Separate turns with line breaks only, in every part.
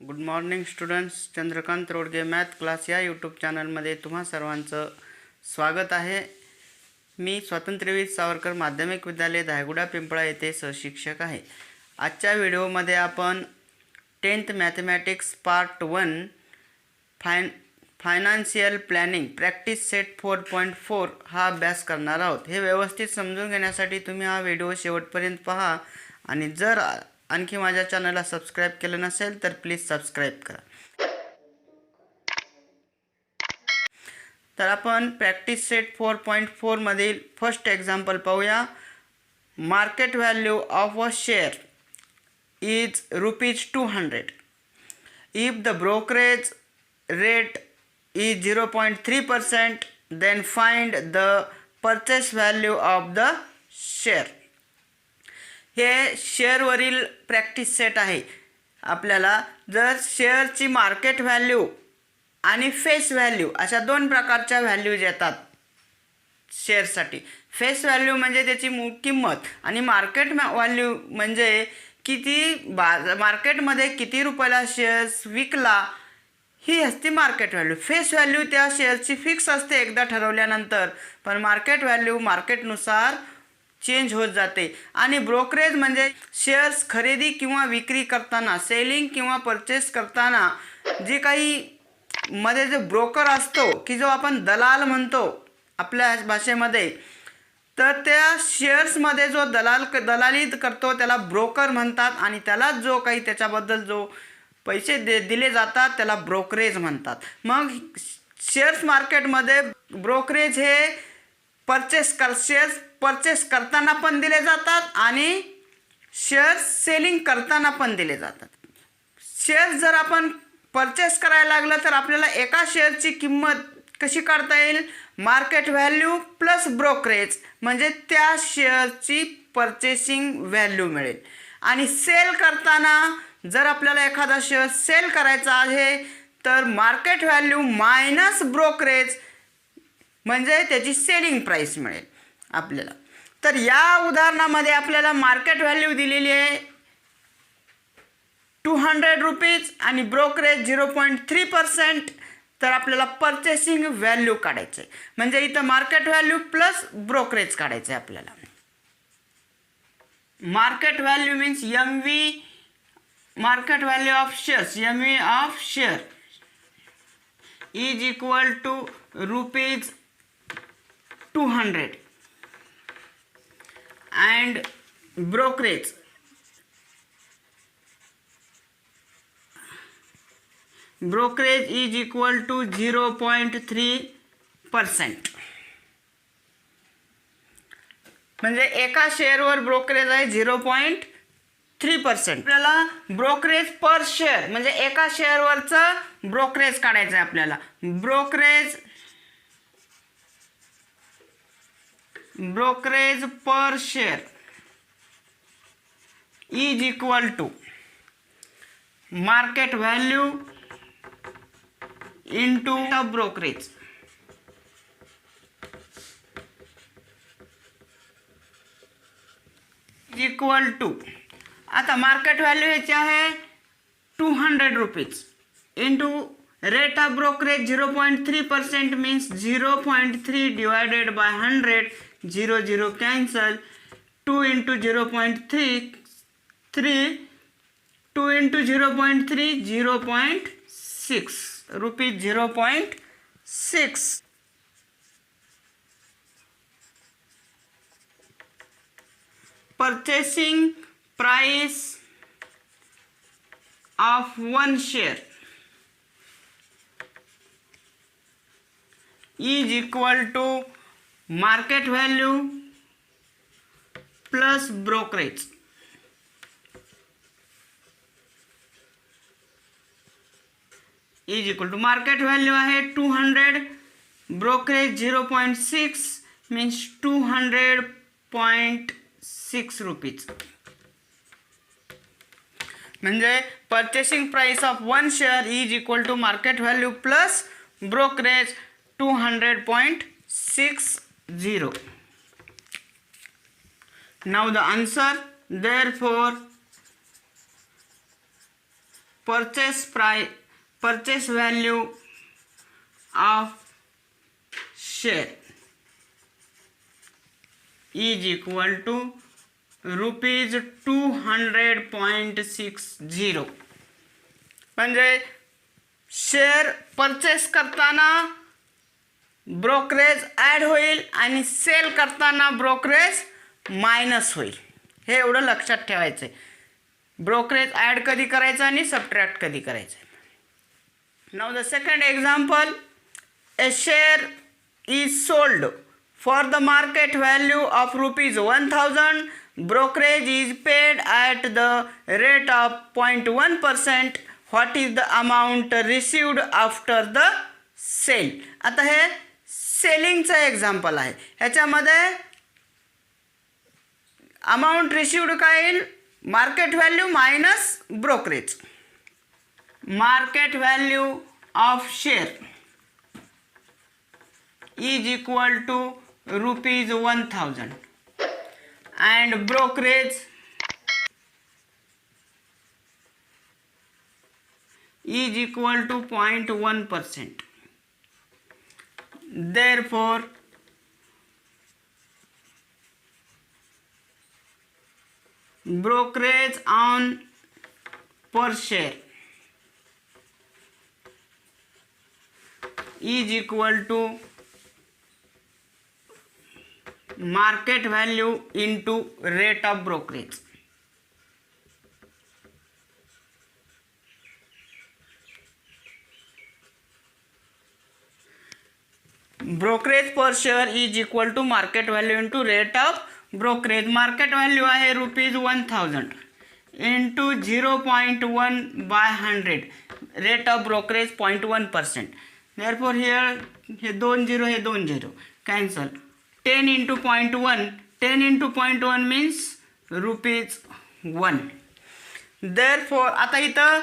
Good morning students. Chandrakant Rodge math class या YouTube चॅनलमध्ये तुम्हा सर्वांचं स्वागत आहे. मी स्वातंत्र्यवीर सावरकर माध्यमिक विद्यालय धायगुडा पिंपळा येथे सहशिक्षक आहे. आजच्या व्हिडिओमध्ये आपण 10th mathematics part 1 financial planning practice set 4.4 हा अभ्यास करणार आहोत. हे व्यवस्थित समजून घेण्यासाठी तुम्ही हा व्हिडिओ शेवटपर्यंत पहा आणि जर आणखी माझ्या चॅनलला सबस्क्राईब केलं नसेल तर प्लीज सबस्क्राईब करा. तर आपण प्रॅक्टिस सेट 4.4 मधील फर्स्ट एक्झाम्पल पाहूया. Market value of a share is ₹200. If the brokerage rate is 0.3%, then find the purchase value of the share. हे शेअरवरील प्रॅक्टिस सेट आहे. आपल्याला जर शेअरची मार्केट व्हॅल्यू आणि फेस व्हॅल्यू अशा दोन प्रकारच्या व्हॅल्यूज येतात शेअरसाठी. फेस व्हॅल्यू म्हणजे त्याची किंमत आणि मार्केट व्हॅल्यू म्हणजे किती मार्केटमध्ये किती रुपयाला शेअर्स विकला ही असते मार्केट व्हॅल्यू. फेस व्हॅल्यू त्या शेअरची फिक्स असते एकदा ठरवल्यानंतर, पण मार्केट व्हॅल्यू मार्केटनुसार चेंज होत जाते. आणि ब्रोकरेज म्हणजे शेअर्स खरेदी किंवा विक्री करताना, सेलिंग किंवा परचेस करताना जे काही मध्ये जो ब्रोकर असतो की जो आपण दलाल म्हणतो आपल्या भाषेमध्ये, तर त्या शेअर्समध्ये जो दलाली करतो त्याला ब्रोकर म्हणतात आणि त्याला जो काही त्याच्याबद्दल जो पैसे दिले जातात त्याला ब्रोकरेज म्हणतात. मग शेअर्स मार्केटमध्ये ब्रोकरेज हे शेअर्स परचेस करताना पण दिले जातात आणि शेअर्स सेलिंग करताना पण दिले जातात. शेअर्स जर आपण परचेस करायला लागलं तर आपल्याला एका शेअरची किंमत कशी काढता येईल? मार्केट व्हॅल्यू प्लस ब्रोकरेज म्हणजे त्या शेअरची परचेसिंग व्हॅल्यू मिळेल. आणि सेल करताना जर आपल्याला एखादा शेअर सेल करायचा आहे तर मार्केट व्हॅल्यू मायनस ब्रोकरेज म्हणजे त्याची सेलिंग प्राईस मिळेल आपल्याला. तर या उदाहरणामध्ये आपल्याला मार्केट व्हॅल्यू दिलेली आहे ₹200 आणि ब्रोकरेज 0.3%. तर आपल्याला परचेसिंग व्हॅल्यू काढायचं आहे. म्हणजे इथं मार्केट व्हॅल्यू प्लस ब्रोकरेज काढायचं आहे आपल्याला. Market value means MV, market value of shares, MV of share is equal to ₹200 and brokerage is equal to 0.3%. म्हणजे एका शेअरवर ब्रोकरेज आहे 0.3%. आपल्याला ब्रोकरेज पर शेअर म्हणजे एका शेअरवरचं ब्रोकरेज काढायचं आहे आपल्याला. Brokerage per share is equal to market value into brokerage. Equal to आता मार्केट व्हॅल्यू ह्याची आहे ₹200 into rate of brokerage 0.3% means 0.3 divided by 100. 0 cancel. 2 into 0.3 2 into 0.3 0.6 rupees 0.6. Purchasing price of one share is equal to market value plus brokerage. is equal to market value आहे 200, brokerage 0.6 means 200.6 rupees. म्हणजे purchasing price of one share is equal to market value plus brokerage 200.60. Now the answer. Therefore purchase value of share is equal to rupees 200.60. म्हणजे share purchase करताना brokerage add होईल आणि sale करताना brokerage minus होईल. हे एवढं लक्षात ठेवायचं आहे. ब्रोकरेज ॲड कधी करायचं आणि सबट्रॅक्ट कधी करायचं. Now the second example, a share is sold for the market value of rupees 1000. Brokerage is paid at the rate of 0.1%. What is the amount received after the sale? आता हे सेलिंगचं example आहे. ह्याच्यामध्ये amount received काय येईल? Market value minus brokerage. Market value of share is equal to rupees 1000 and brokerage is equal to 0.1%. Therefore brokerage on per share is equal to market value into rate of brokerage. Brokerage per share is equal to market value into rate of brokerage. Market value आहे rupees 1000 into 0.1 by 100. Rate of brokerage 0.1%. Therefore here हे 2 0 हे 2 0 cancel. 10 into 0.1, 10 into 0.1 means rupees 1. Therefore आता इथं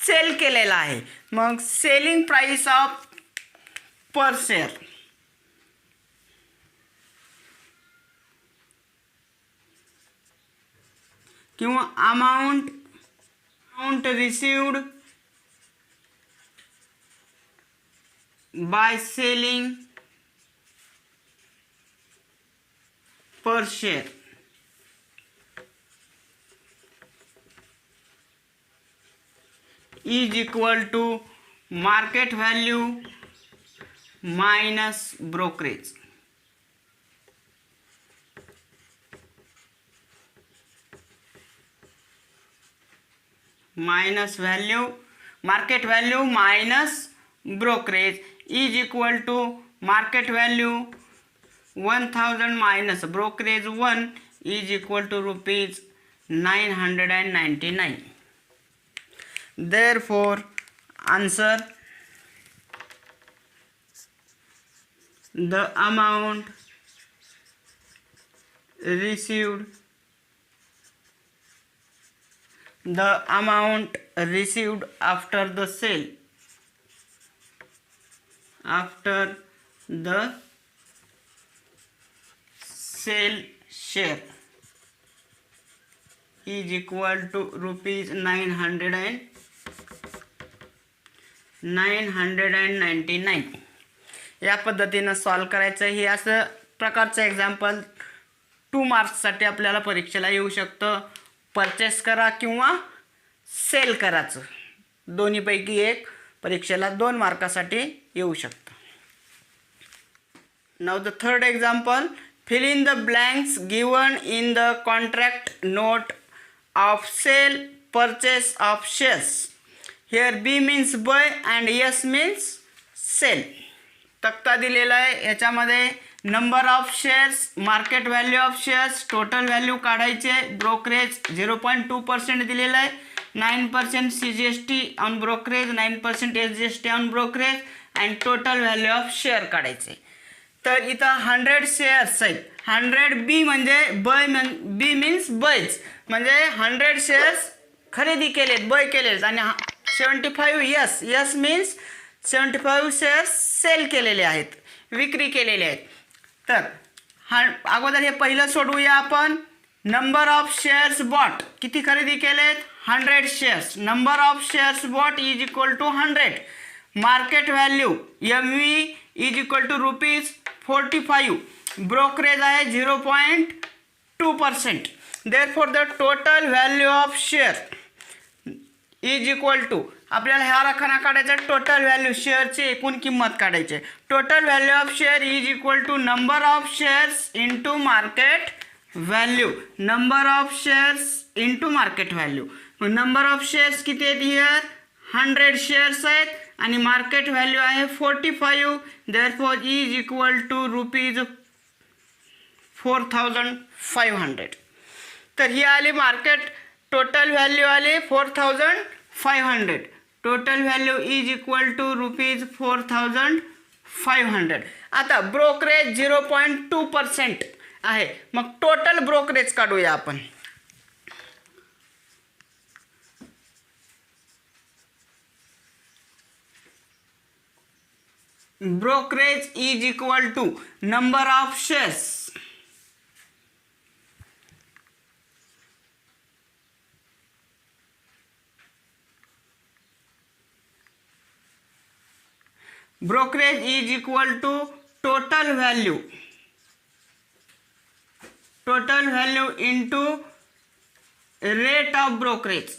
sale केलेला आहे. मग selling price of per share किंवा amount received by selling per share is equal to market value minus brokerage. Minus value, market value minus brokerage is equal to market value 1000 minus brokerage 1 is equal to rupees 999. Therefore answer, the amount received after the sale share is equal to rupees 999. या पद्धतीनं solve करायचं. हे असं प्रकारचं example 2 मार्क्ससाठी आपल्याला परीक्षेला येऊ शकतं. परचेस करा किंवा सेल करायचं, दोन्हीपैकी एक परीक्षेला 2 मार्कासाठी येऊ शकतं. Now the third example, fill in the blanks given in the contract note of sale purchase of shares. Here B means buy and S means sell. तक्ता दिलेला आहे. याच्यामध्ये number of shares, market value of shares, total value काढायचे, brokerage 0.2% दिलेला आहे, 9% CGST on brokerage, 9% SGST on brokerage and total value of share काढायचे. तर इथं 100 शेअर्स आहेत. 100 बी म्हणजे बी मीन्स बयच, म्हणजे 100 शेअर्स खरेदी केलेत, बय केलेत. आणि 75 यस मीन्स 75 शेअर्स सेल केलेले आहेत, विक्री केलेले आहेत. तर अगोदर हे पहिलं सोडवूया आपण. नंबर ऑफ शेअर्स बॉट, किती खरेदी केलेत? 100 shares. Number of shares bought is equal to 100. Market value MV is equal to ₹45. Brokerage आहे 0.2%. Therefore the total value of share is equal to, आपल्याला ह्या रखाना काढायचा टोटल व्हॅल्यू, शेअरची एकूण किंमत काढायची. Total value of share is equal to number of shares into market value. Number of shares into market value. Number of shares किती आहेत? Here 100 shares आहेत आणि मार्केट व्हॅल्यू आहे 45. Therefore is equal to ₹4,500. तर ही आली मार्केट टोटल व्हॅल्यू आली 4,500. Total value is equal to ₹4,500. आता ब्रोकरेज 0.2% आहे. मग टोटल ब्रोकरेज काढूया आपण. Brokerage is equal to number of shares brokerage is equal to total value into rate of brokerage.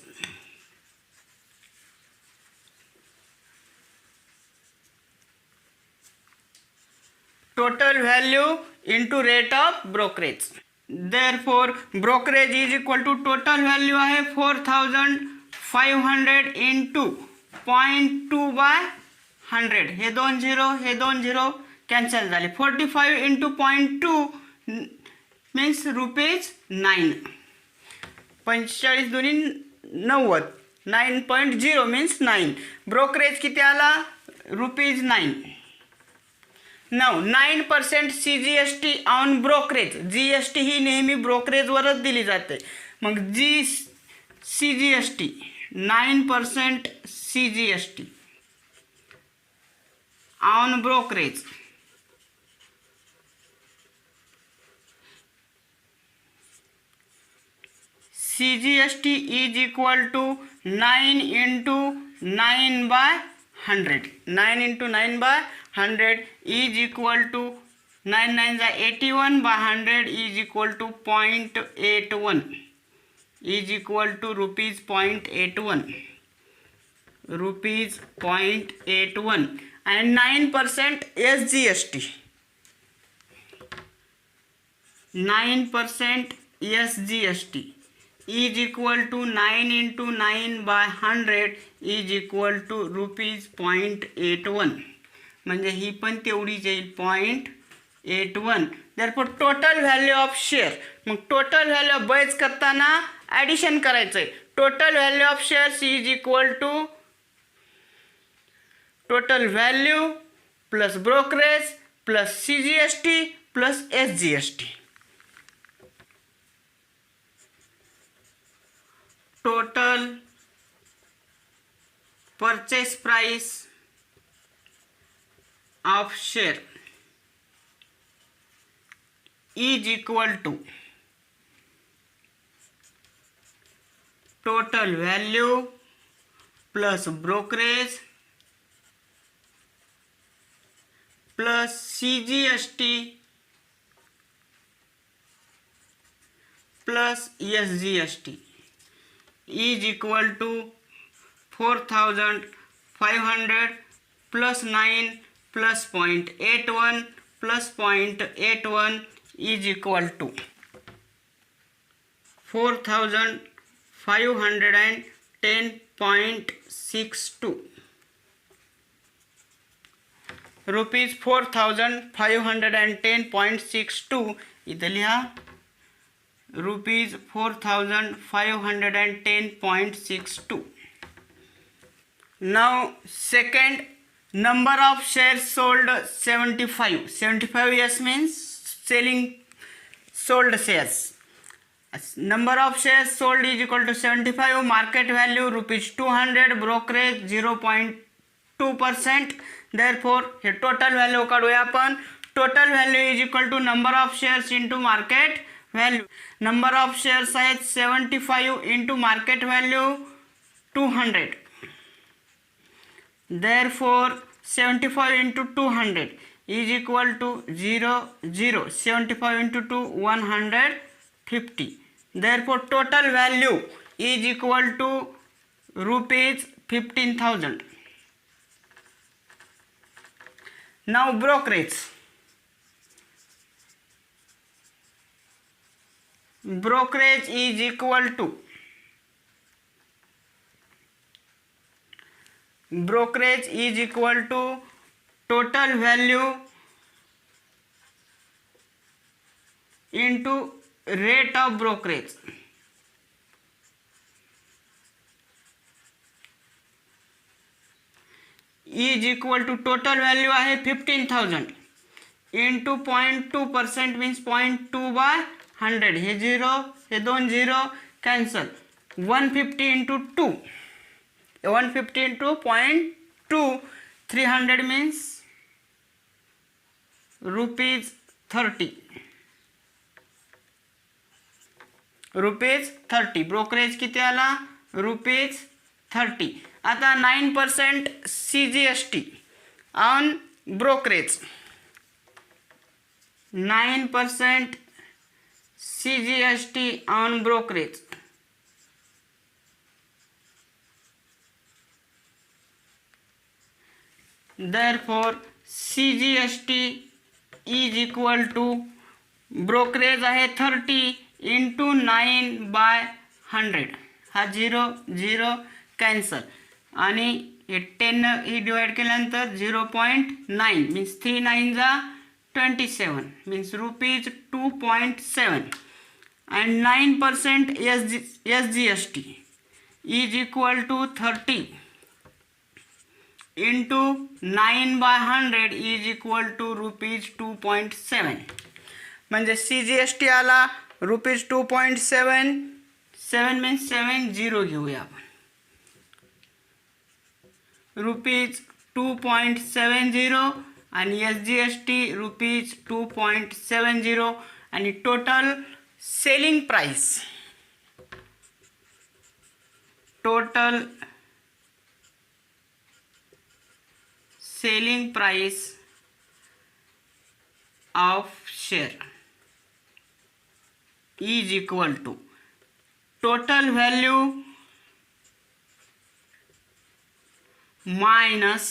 Total value into rate of brokerage. Therefore brokerage is equal to total value आहे 4,500 into 0.2/100. हे 2 0 cancel झाले. 45 into 0.2 means ₹9. 45 दुनी 90. 9.0 means 9. Brokerage किती आला? ₹9. नाव 9% CGST on brokerage. GST ही नेहमी ब्रोकरेजवरच दिली जाते. मग CGST 9% CGST on brokerage. CGST is equal to 9 into 9/100. 9 into 9/100 is equal to 9 9 81/100 is equal to 0.81 is equal to ₹0.81. ₹0.81 and 9% SGST. 9% SGST is equal to 9 into 9/100 is equal to ₹0.81. म्हणजे ही पण तेवढीच येईल 0.81. Therefore total value of share. मग total value of base करताना addition करायचं आहे. Total value of shares is equal to total value plus brokerage plus CGST plus SGST. Total purchase price of share is equal to total value plus brokerage plus CGST plus SGST is equal to 4,500 plus 9 plus 0.81 plus 0.81 is equal to 4,510.62. Rupees 4,510.62 इथं लिहा. ₹4,510.62. Now second, number of shares sold 75. 75 yes means selling sold shares. Number of shares sold is equal to 75. Market value ₹200. Brokerage 0.2%. Therefore हे total value काढूया आपण. Total value is equal to number of shares into market value. Number of shares आहेत 75 into market value 200. Therefore 75 into 200 is equal to 0 0. 75 into 2 150. Therefore total value is equal to rupees 15,000. Now brokerage. Brokerage is equal to total value into rate of brokerage. is equal to total value आहे 15,000 into 0.2% means 0.2/100. हे 0 हे 2 0 cancel. 150 into 2, 150 into 0.2, 300 means rupees 30. Rupees 30. Brokerage किती आला? Rupees 30. आता 9% CGST on brokerage. 9% CGST on brokerage. Therefore CGST is equal to brokerage आहे 30 into 9/100. हा 0 0 cancel आणि हे 10 ही डिवाइड केल्यानंतर 0.9 मीन्स 3 9 जा 27 means rupees 2.7 and 9% SGST is equal to 30 into 9/100 is equal to rupees 2.7. म्हणजे CGST आला रुपीज 2.7. 7 मीन्स 70 घेऊया आपण. रुपीज 2.70 आणि SGST रुपीज 2.70 आणि total selling price of share is equal to total value minus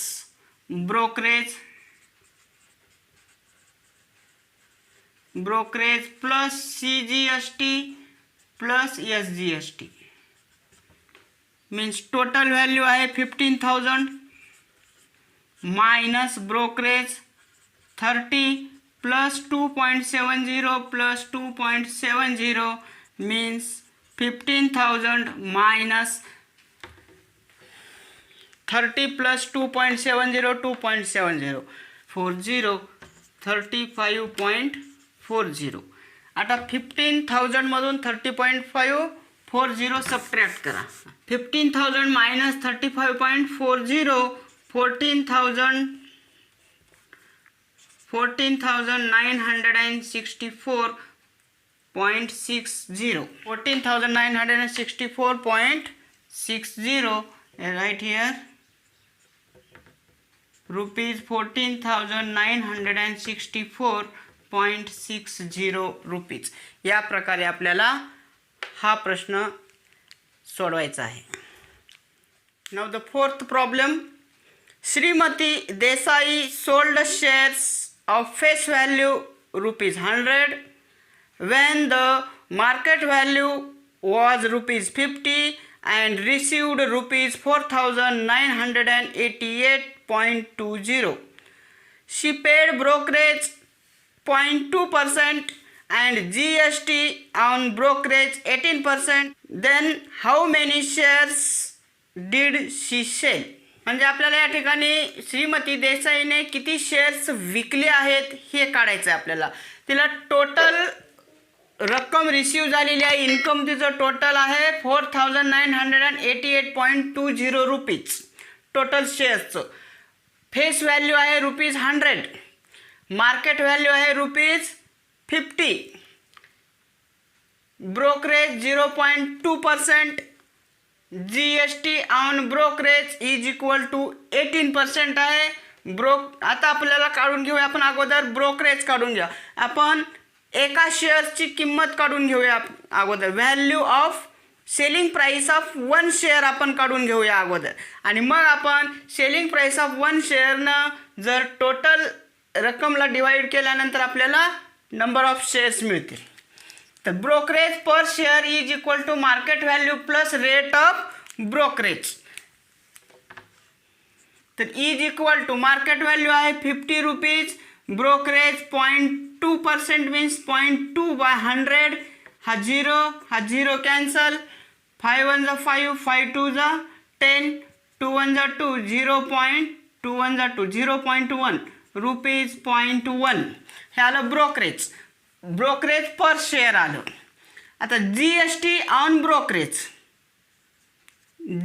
brokerage plus CGST plus SGST means total value आहे 15,000 minus brokerage 30 plus 2.70 plus 2.70 means 15,000 minus 30 plus 2.70 2.70 40 35.40. आता 15,000 मधून 30.540 subtract करा. 15,000 minus 35.40 14,964.60. 14,964.60 right here. Rupees 14,964.60 rupees. या प्रकारे आपल्याला हा प्रश्न सोडवायचा आहे. Now the fourth problem. Shrimati Desai sold shares of face value rupees 100 when the market value was rupees 50 and received rupees 4,988.20. She paid brokerage 0.2% and GST on brokerage 18%. Then how many shares did she sell? म्हणजे आपल्याला या ठिकाणी श्रीमती देसाईने किती shares विकले आहेत हे काढायचं आहे आपल्याला. तिला टोटल रक्कम रिसीव झालेली आहे, इन्कम तिचं टोटल आहे 4,988.20 रुपीज. टोटल शेअर्सचं फेस व्हॅल्यू आहे रुपीज 100, मार्केट व्हॅल्यू आहे rupees 50 brokerage 0.2%, GST on brokerage is equal to 18% आहे. आता आपल्याला काढून घेऊया, आपण अगोदर ब्रोकरेज काढून घ्या. आपण एका शेअरची किंमत काढून घेऊया अगोदर. Value of selling price of 1 share आपण काढून घेऊया अगोदर, आणि मग आपण सेलिंग प्राइस ऑफ 1 शेअरनं जर टोटल रक्कमला डिवाइड केल्यानंतर आपल्याला नंबर ऑफ शेअर्स मिळतील. तर brokerage per share is equal to market value plus rate of brokerage. तर is equal to market value आहे 50 रुपीज, ब्रोकरेज 0.2% मीन्स 0.2 बाय 100. हा झिरो कॅन्सल. 5 1 जा 5, 5 2 जा 10, 2 1 जा 2, 0.2 1 जा 2, 0.1 रुपीज 0.1. हे आलं ब्रोकरेज. ब्रोकरेज पर शेअर आलं. आता GST on brokerage,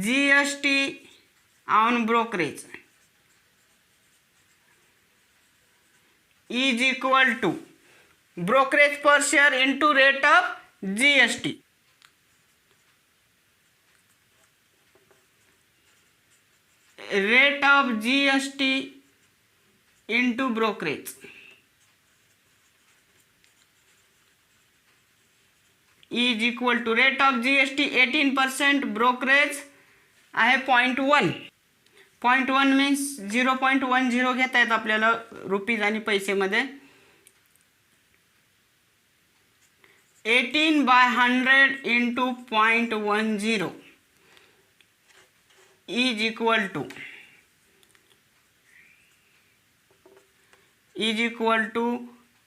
GST on brokerage is equal to brokerage per share into rate of GST. Rate of GST into brokerage is equal to rate of GST 18%, brokerage आहे 0.1. 0.1 means 0.10 घेता येत आपल्याला rupees आणि पैसेमध्ये. 18 by 100 into 0.10 is equal to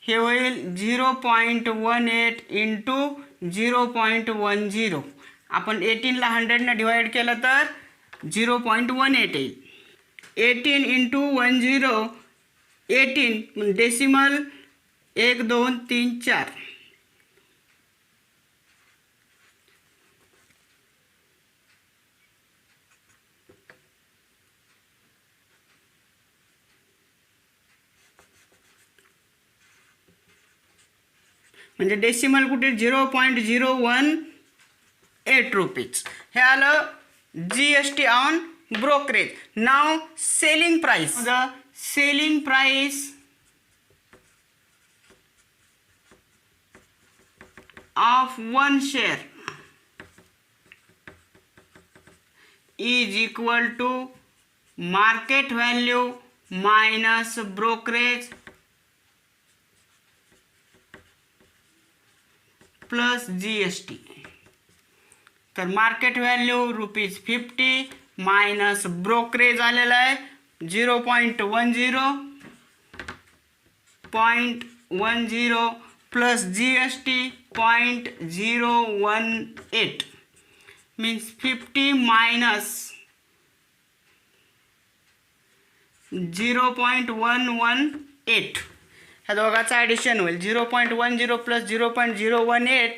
हे होईल 0.18 into 0.10. आपण 18ला 100ने divide केलं तर 0.18 येईल. 18 इंटू 10, 18 डेसिमल 1 2 3 4. म्हणजे डेसिमल कुठे 0.018 रुपीज. हे आलं GST on brokerage. Now selling price. The selling price of 1 share is equal to market value minus brokerage plus GST. तर market value rupees 50 minus brokerage आलेला आहे 0.10 प्लस GST 0.018 मीन्स 50 मायनस 0.118. ह्या दोघांचं addition होईल. 0.10 plus 0.018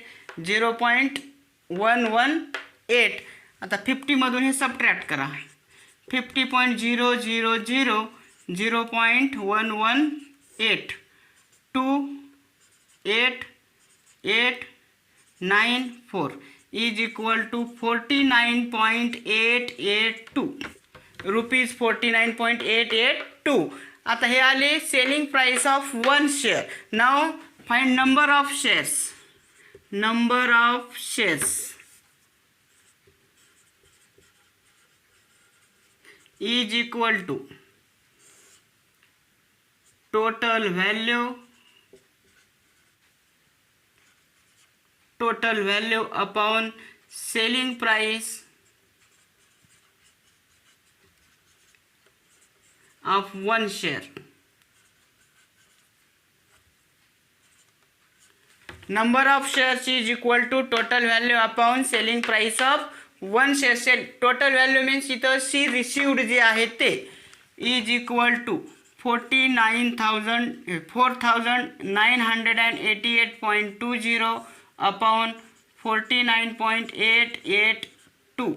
0.118. आता 50मधून हे subtract करा. 50.000 0.118 28894 is equal to 49.882 rupees 49.882. आता हे आले selling price of 1 share. Now find number of shares. Number of shares is equal to total value upon selling price of 1 share. Number of shares is equal to total value upon selling price of 1 share. Total value means इथं C received जे आहे ते is equal to 4,988.20 upon 49.882.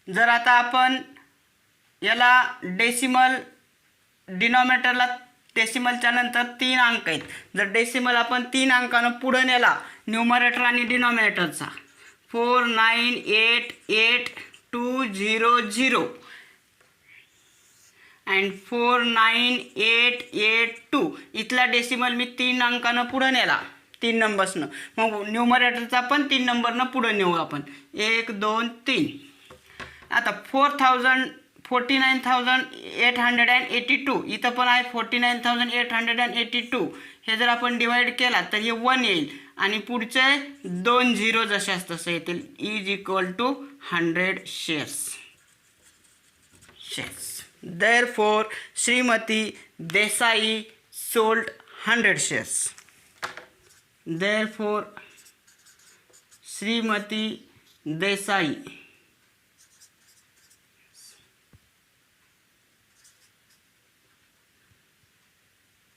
जर आता आपण याला decimal डिनॉमिनेटरला डेसिमलच्या नंतर 3 अंक आहेत. जर डेसिमल आपण 3 अंकानं पुढे नेला न्यूमरेटर आणि डिनॉमिनेटरचा 4988200 अँड 49882 इथला डेसिमल मी 3 अंकानं पुढे नेला 3 नंबर्सनं. मग न्यूमरेटरचा पण 3 नंबरनं पुढे नेऊ आपण 1 2 3. आता 49,882 इथं पण आहे 49,882. हे जर आपण डिवाइड केला तर हे 1 येईल आणि पुढचे 2 झिरो जशाच तसं येतील. Is equal to 100 shares. Therefore, Srimati Desai sold 100 shares. Therefore, Srimati Desai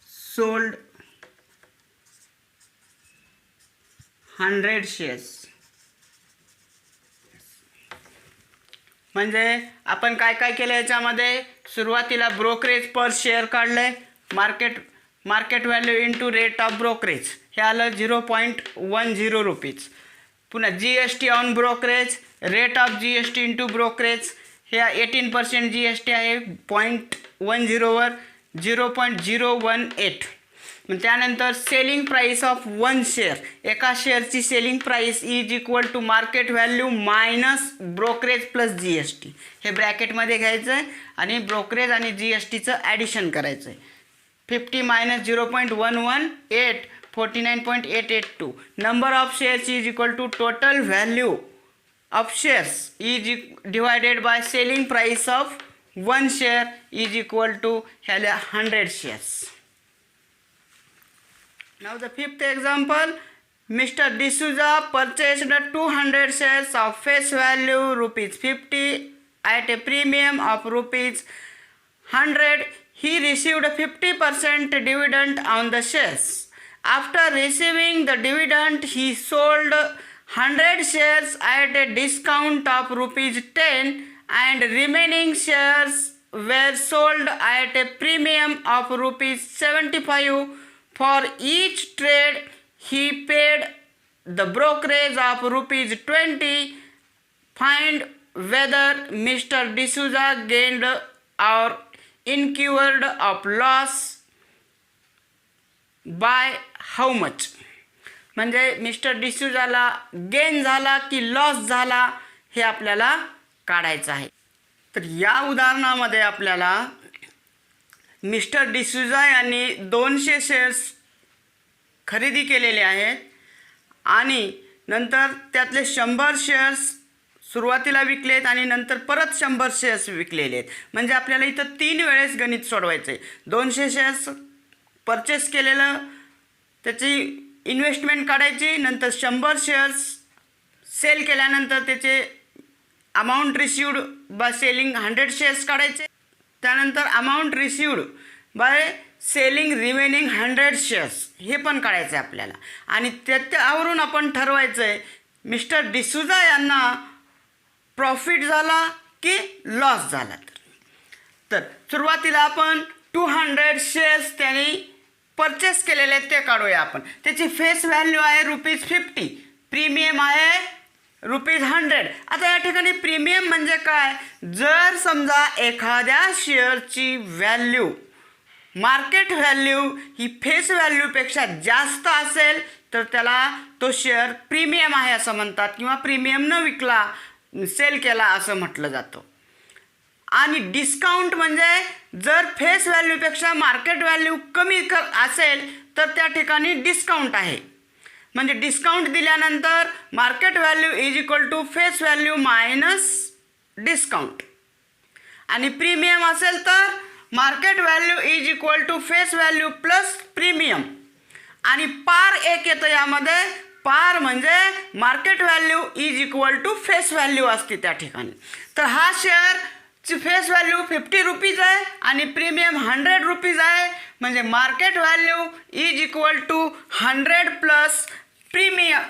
sold 100 shares. म्हणजे आपण काय काय केलं याच्यामध्ये सुरुवातीला ब्रोकरेज पर शेअर काढले. Market value into rate of brokerage हे आलं 0.10 रुपीज. पुन्हा GST on brokerage rate of GST into brokerage हे 18% GST आहे 0.10वर 0.018. मग त्यानंतर सेलिंग प्राईस ऑफ 1 शेअर एका शेअरची selling price is equal to market value minus brokerage plus GST. हे ब्रॅकेटमध्ये घ्यायचं आहे आणि ब्रोकरेज आणि GSTचं ॲडिशन करायचं आहे. 50 minus 0.118 49.882. Number of shares is equal to total value of shares is divided by selling price of 1 share is equal to ह्याला 100 shares. Now the fifth example, Mr. D'Souza purchased 200 shares of face value ₹50 at a premium of ₹100. He received 50% dividend on the shares. After receiving the dividend, he sold 100 shares at a discount of ₹10 and remaining shares were sold at a premium of ₹75. For each trade, he paid the brokerage of ₹20. Find whether Mr. D'Souza gained or incurred of loss by how much. म्हणजे mister डिसूजाला gain झाला की loss झाला हे आपल्याला काढायचं आहे. तर या उदाहरणामध्ये आपल्याला मिस्टर डिसूजा यांनी 200 शेअर्स खरेदी केलेले आहेत आणि नंतर त्यातले 100 शेअर्स सुरुवातीला विकलेत आणि नंतर परत 100 शेअर्स विकलेले आहेत. म्हणजे आपल्याला इथं 3 वेळेस गणित सोडवायचं आहे. 200 शेअर्स परचेस केलेलं त्याची इन्व्हेस्टमेंट काढायची, नंतर 100 शेअर्स सेल केल्यानंतर त्याचे amount received by selling 100 shares काढायचे, त्यानंतर amount received by selling remaining 100 shares हे पण काढायचं आहे आपल्याला. आणि त्यावरून आपण ठरवायचं आहे मिस्टर डिसूजा यांना प्रॉफिट झाला की लॉस झाला. तर सुरुवातीला आपण 200 शेअर्स त्यांनी परचेस केलेले ते काढूया आपण. त्याची फेस व्हॅल्यू आहे ₹50, प्रीमियम आहे ₹100. आता या ठिकाणी प्रीमियम म्हणजे काय, जर समजा एखाद्या शेअरची व्हॅल्यू मार्केट व्हॅल्यू ही फेस व्हॅल्यूपेक्षा जास्त असेल तर त्याला तो शेअर प्रीमियम आहे असं म्हणतात किंवा प्रीमियम न विकला सेल केला असं म्हटलं जातं. आणि डिस्काउंट म्हणजे जर फेस व्हॅल्यूपेक्षा मार्केट व्हॅल्यू कमी असेल तर त्या ठिकाणी डिस्काउंट आहे. म्हणजे डिस्काउंट दिल्यानंतर market value is equal to face value minus discount. आणि प्रीमियम असेल तर market value is equal to face value plus premium. आणि पार एक येतं यामध्ये, पार म्हणजे market value is equal to face value असते त्या ठिकाणी. तर हा शेअरची फेस व्हॅल्यू ₹50 आहे आणि प्रीमियम ₹100 आहे. म्हणजे market value is equal to 100 plus premium.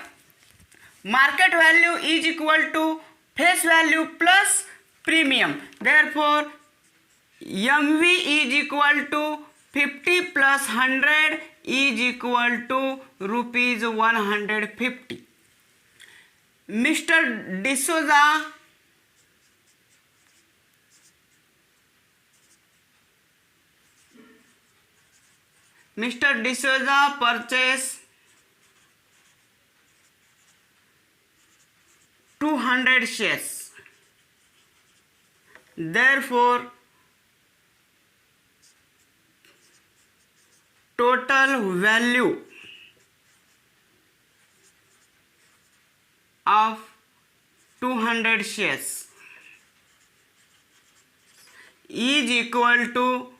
Market value is equal to face value plus premium. Therefore MV is equal to 50 plus 100 is equal to rupees 150. Mr. D'Souza purchased 200 shares. Therefore, total value of 200 shares is equal to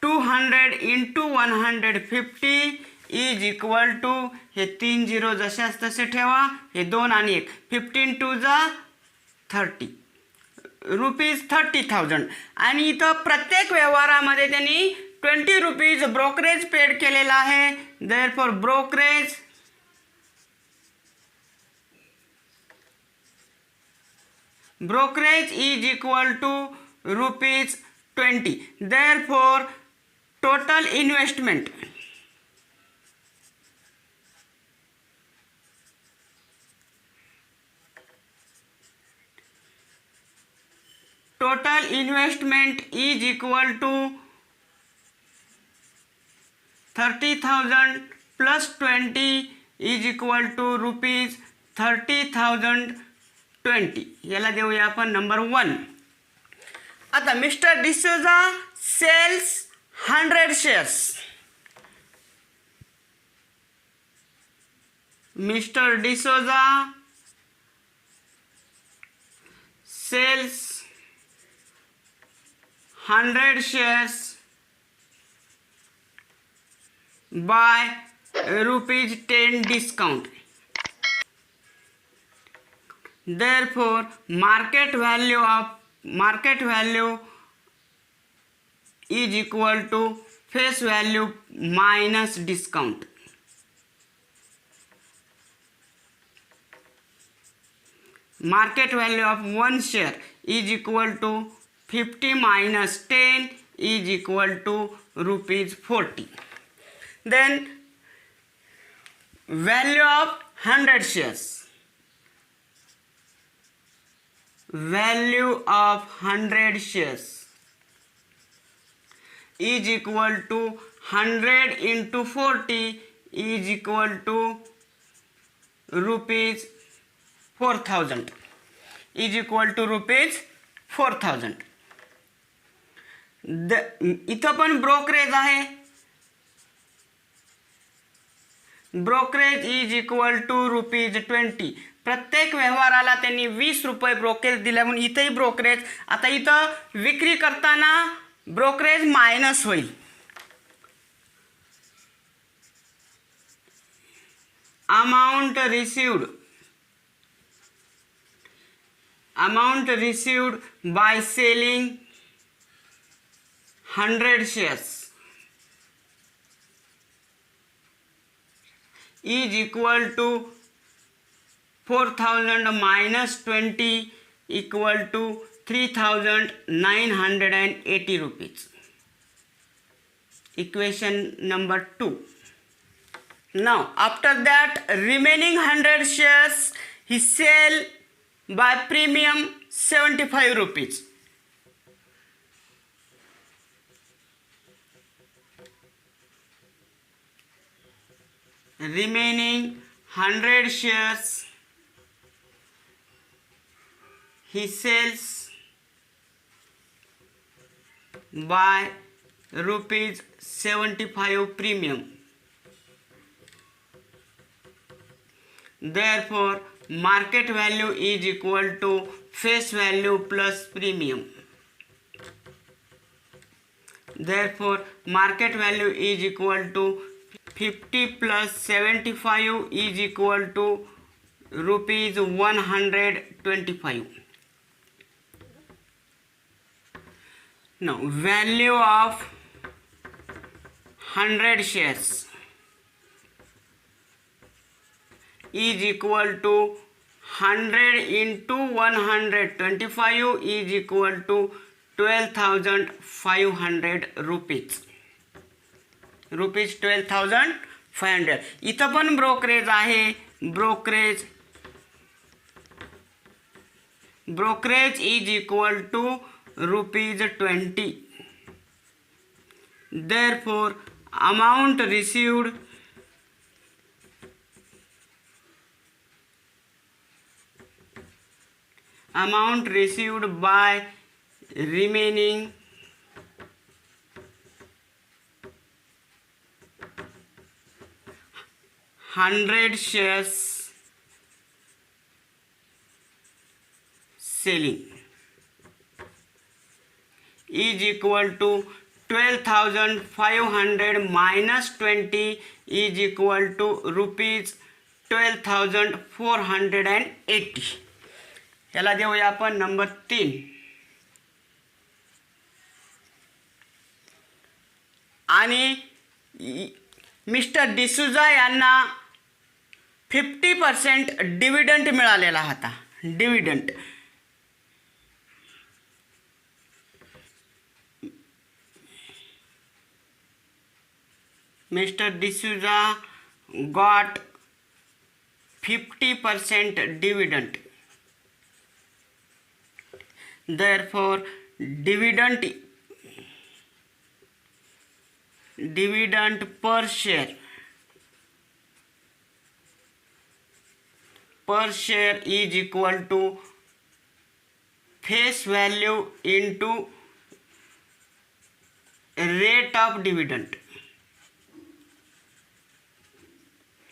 200 into 150 is equal to, हे 3 zero जशाच तसे ठेवा, हे 2 आणि 1, 15 to जा 30 rupees 30,000. आणि इथं प्रत्येक व्यवहारामध्ये त्यांनी 20 रुपीज ब्रोकरेज पेड केलेला आहे. Therefore brokerage is equal to rupees 20. Therefore, total investment is equal to 30,000 plus 20 is equal to rupees 30,020. याला देऊया आपण नंबर 1. आता mister D'Souza sells 100 shares. Mister D'Souza sells 100 shares by rupees 10 discount. Therefore, market value is equal to face value minus discount. Market value of 1 share is equal to 50 minus 10 is equal to rupees 40. Then value of 100 shares. Value of 100 shares is equal to 100 into 40 is equal to rupees 4,000 is equal to rupees 4,000. इथं पण brokerage आहे. Brokerage is equal to rupees 20. प्रत्येक व्यवहाराला त्यांनी 20 रुपये brokerage दिल्या म्हणून इथंही ब्रोकरेज. आता इथं विक्री करताना ब्रोकरेज मायनस होईल. Amount received by selling 100 shares is equal to 4,000 minus 20 equal to 3,980 rupees. Equation number 2. Now after that remaining 100 shares he sell by premium 75 rupees. Remaining 100 shares he sells by rupees 75 premium. Therefore, market value is equal to face value plus premium. Therefore, market value is equal to 50 plus 75 is equal to rupees 125. Now value of 100 shares is equal to 100 into 125 is equal to 12,500 rupees. ₹12,500. इथं पण brokerage आहे. Brokerage is equal to ₹20. Therefore, amount received by remaining 100 shares selling is equal to 12,500 minus 20 is equal to ₹12,480. याला देऊया आपण number 3. आणि mister D'Souza यांना 50% dividend मिळालेला होता. Dividend Mr. D'Souza got 50% dividend. Therefore, dividend per share is equal to face value into rate of dividend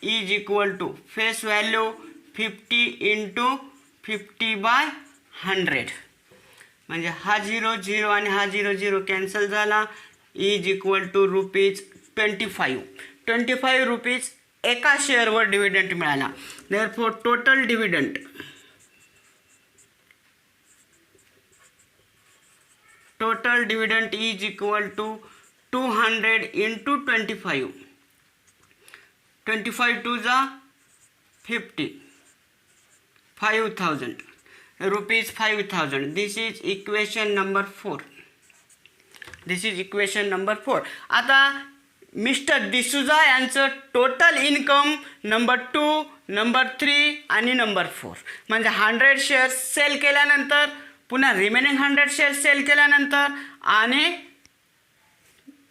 is equal to face value 50 into 50/100. म्हणजे हा 0 आणि हा 0 कॅन्सल झाला. इज इक्वल टू ₹25 एका शेअरवर डिव्हिडंड मिळाला. Therefore total dividend is equal to 200 into 25. 25 2 जा 50. 5,000 rupees 5,000. This is equation number 4. आता मिस्टर डिसूजा यांचं टोटल इन्कम नंबर 2, नंबर 3 आणि नंबर 4 म्हणजे 100 शेअर्स सेल केल्यानंतर, पुन्हा रिमेनिंग 100 शेअर्स सेल केल्यानंतर आणि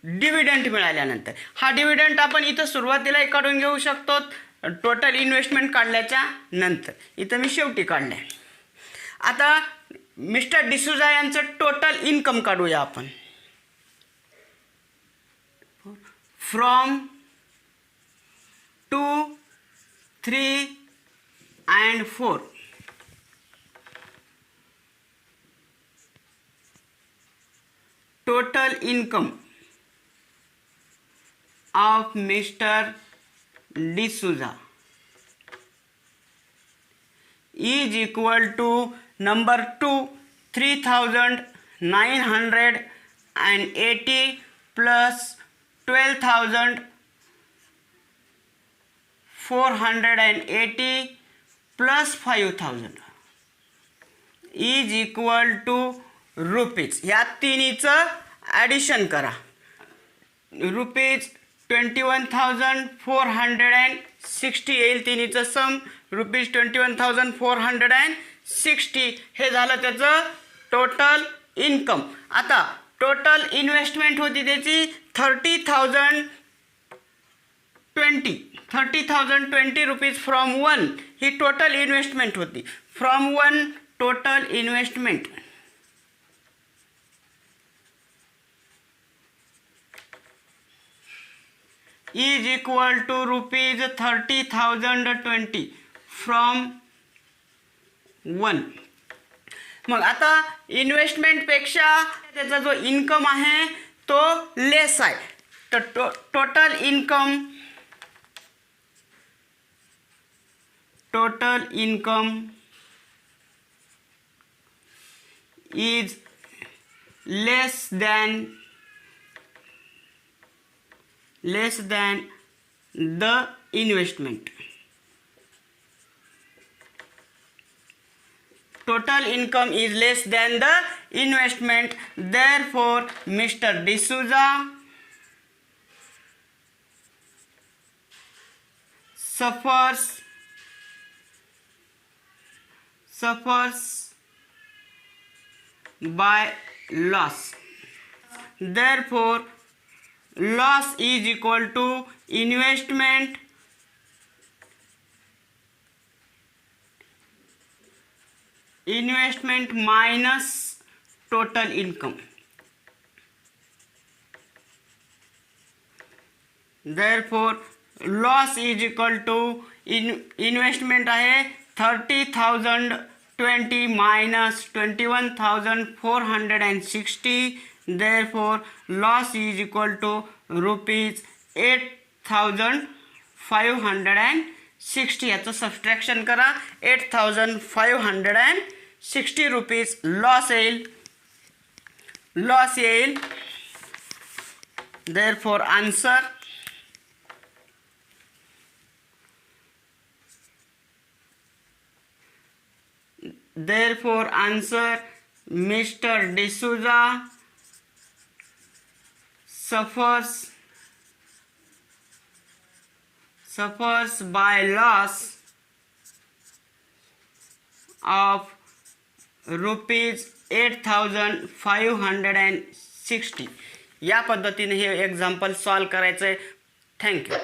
डिव्हिडंड मिळाल्यानंतर. हा डिव्हिडंड आपण इथं सुरुवातीला काढून घेऊ शकतो टोटल इन्व्हेस्टमेंट काढल्याच्या नंतर. इथं मी शेवटी काढलं. आता मिस्टर डिसूजा यांचं टोटल इन्कम काढूया आपण. From 2, 3 and 4 total income of Mr. D'Souza is equal to number 2 3,980 plus 12,480 plus 5,000 is equal to rupees. या तिन्हीचं ॲडिशन करा. ₹21,460 येईल. तिन्हीचं सम ₹21,460 हे झालं त्याचं टोटल इन्कम. आता टोटल इन्व्हेस्टमेंट होती त्याची 30,020 रुपीज फ्रॉम 1. ही टोटल इन्व्हेस्टमेंट होती. From 1 total investment is equal to ₹30,020 from 1. मग आता इन्व्हेस्टमेंटपेक्षा त्याचा जो इन्कम आहे तो लेस आहे. तर total income is less than the investment. Total income is less than the investment. Therefore, Mr. D'Souza suffers by loss. Therefore loss is equal to investment minus total income. Therefore loss is equal to investment आहे 30,020 minus 21,460. Therefore loss is equal to rupees 8,560. याचं subtraction करा. 8,560 rupees loss येईल. Therefore answer Mr. D'Souza suffers by loss of rupees 8,560. या पद्धतीने हे example solve करायचं आहे. Thank you.